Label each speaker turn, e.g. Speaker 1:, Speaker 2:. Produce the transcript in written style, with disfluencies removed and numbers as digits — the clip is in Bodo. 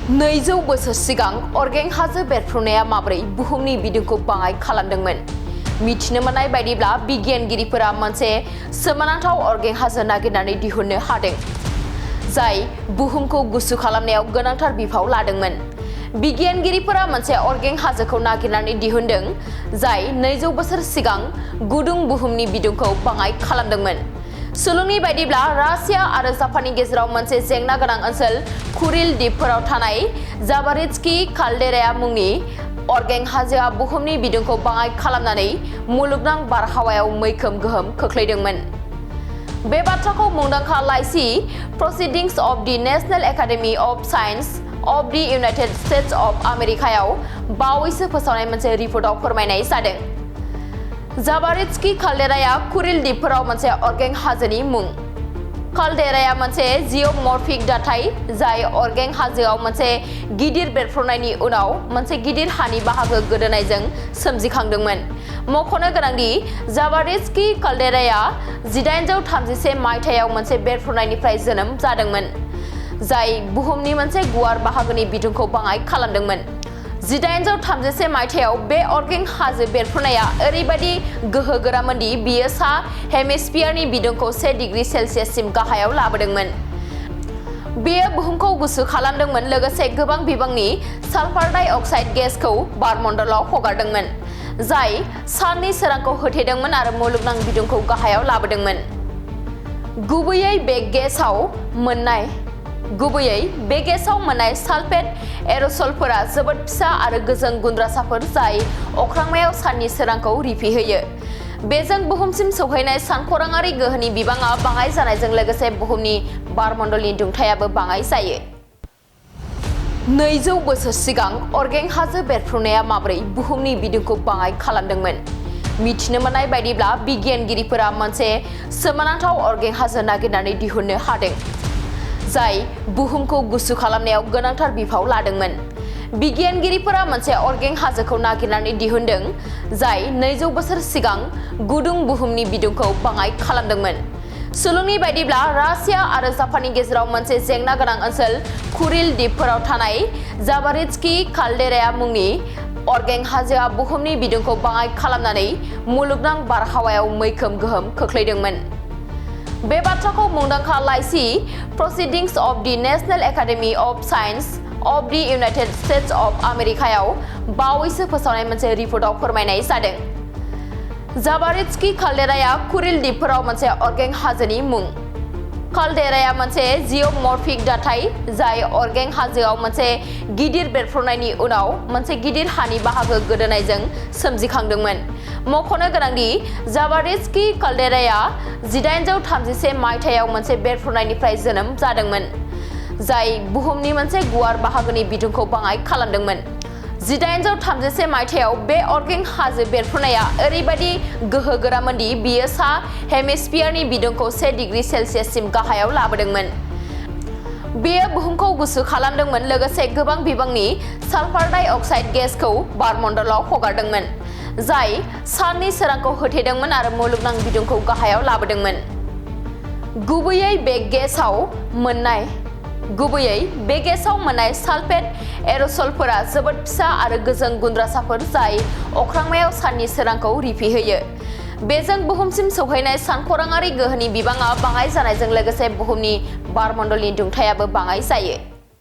Speaker 1: 200 बोसोर सिगां अरगें हाजो बेरफ्रुनाया माबोरै बुहुमनि बिदुंखौ बाङाइ खालामदोंमोन? मिथिनो मोननाय बायदिब्ला बिगियानगिरिफोरा मोनसे सोमोनांथाव अरगें हाजो नागिरनानै दिहुननो हादों, जाय बुहुमखौ गुसु खालामनायाव गोनांथार बिफाव लादोंमोन। बिगियानगिरिफोरा मोनसे अरगें हाजोखौ नागिरनानै दिहुनदों, जाय 200 बोसोर सिगां गुदुं बुहुमनि बिदुंखौ बाङाइ खालामदोंमोन। सुलुंनि बायदिब्ला रासिया आरो जापाननि गेजेराव मोनसे जेंना गोनां ओनसोल कुरिल दिपफोराव थानाय जाबारित्स्की काल्डेरा मुंनि अरगें हाजोआ बुहुमनि बिदुंखौ बाङाइ खालामनानै मुलुगनां बारहावायाव मैखोम गोहोम खोख्लैदोंमोन। बे बाथ्राखौ मुंदांखा लाइसि Proceedings of the National Academy of Science of the United States of आमेरिकायाव बावैसो फोसावनाय मोनसे रिपर्टआव फोरमायनाय जादों। जाबारित्स्की काल्डेराया कुरिल दिपफोराव मोनसे अरगें हाजोनि मुं। काल्डेराया मोनसे जिअ'मर्फिक दाथाय जाय अरगें हाजोआव मोनसे गिदिर बेरफ्रुनायनि उनाव मोनसे गिदिर हानि बाहागो गोदोनायजों सोमजिखांदोंमोन। मख'नो गोनांदि जाबारित्स्की काल्डेराया 1831 मायथाइयाव मोनसे बेरफ्रुनायनिफ्राय जोनोम जादोंमोन, जाय बुहुमनि मोनसे गुवार बाहागोनि बिदुंखौ बाङाइ खालामदोंमोन। 1831 मायथाइयाव बे अरगें हाजो बेरफ्रुनाया ओरैबायदि गोहोगोरामोन दि बियो सा हेमिस्फियारनि बिदुंखौ 1 डिग्री सेल्सियाससिम गाहायाव लाबोदोंमोन। बेयो बुहुमखौ गुसु खालामदोंमोन, लोगोसे गोबां बिबांनि सालफार डाइ अक्साइड गेसखौ बारमण्डलाव हगारदोंमोन, जाय साननि सोरांखौ होथेदोंमोन आरो मुलुगनां बिदुंखौ गाहायाव लाबोदोंमोन। गुबैयै बे गेसाव मोननाय सालफेट एर'सलफोरा जोबोद फिसा आरो गोजों गुनद्रासाफोर जाय अख्रांमायाव साननि सोरांखौ रिफिहोयो। बेजों बुहुमसिम सौहैनाय सानखराङारि गोहोनि बिबाङा बाङाइ जानायजों लोगोसे बुहुमनि बारमण्डलनि दुंथायाबो बाङाइ जायो। 200 बोसोर सिगां अरगें हाजो बेरफ्रुनाया माबोरै बुहुमनि बिदुंखौ बाङाइ खालामदोंमोन? मिथिनो मोननाय बायदिब्ला बिगियानगिरिफोरा मोनसे सोमोनांथाव अरगें हाजो नागिरनानै दिहुननो हादों, जाय बुहुमखौ गुसु खालामनायाव गोनांथार बिफाव लादोंमोन। बिगियानगिरिफोरा मोनसे अरगें हाजोखौ नागिरनानै दिहुनदों, जाय 200 बोसोर सिगां गुदुं बुहुमनि बिदुंखौ बाङाइ खालामदोंमोन। सुलुंनि बायदिब्ला रासिया आरो जापाननि गेजेराव मोनसे जेंना गोनां ओनसोल कुरिल दिपफोराव थानाय जाबारित्स्की काल्डेरा मुंनि अरगें हाजोआ बुहुमनि बिदुंखौ बाङाइ खालामनानै मुलुगनां बारहावायाव मैखोम गोहोम खोख्लैदोंमोन। बे बाथ्राखौ मुंदांखा लाइसि Proceedings of the National Academy of Science of the United States of आमेरिकायाव बावैसो फोसावनाय मोनसे रिपर्टआव फोरमायनाय जादों। जाबारित्स्की काल्डेराया कुरिल दिपफोराव मोनसे अरगें हाजोनि मुं। काल्डेराया मोनसे जिअ'मर्फिक दाथाय जाय अरगें हाजोआव मोनसे गिदिर बेरफ्रुनायनि उनाव मोनसे गिदिर हानि बाहागो गोदोनायजों सोमजिखांदोंमोन। मख'नो गोनांदि जाबारित्स्की काल्डेराया 1831 मायथाइयाव मोनसे बेरफ्रुनायनिफ्राय जोनोम जादोंमोन, जाय बुहुमनि मोनसे गुवार बाहागोनि बिदुंखौ बाङाइ खालामदोंमन। 1831 मायथाइयाव बे अरगें हाजो बेरफ्रुनाया ओरैबायदि गोहोगोरामोन दि बियो सा हेमिस्फियारनि बिदुंखौ 1 डिग्री सेल्सियाससिम गाहायाव लाबोदोंमन। बेयो बुहुमखौ गुसु खालामदोंमोन, लोगोसे गोबां बिबांनि सालफार डाइ अक्साइड गेसखौ बारमण्डलाव हगारदोंमन, जाय साननि सोरांखौ होथेदोंमोन आरो मुलुगनां बिदुंखौ गाहायाव लाबोदोंमन। गुबैयै बे गेसाव मोननाय सालफेट एर'सलफोरा जोबोद फिसा आरो गोजों गुनद्रासाफोर जाय अख्रांमायाव साननि सोरांखौ रिफिहोयो। बेजों बुहुमसिम सौहैनाय सानखराङारि गोहोनि बिबाङा बाङाइ जानायजों लोगोसे बुहुमनि बारमण्डलनि दुंथायाबो बाङाइ जायो।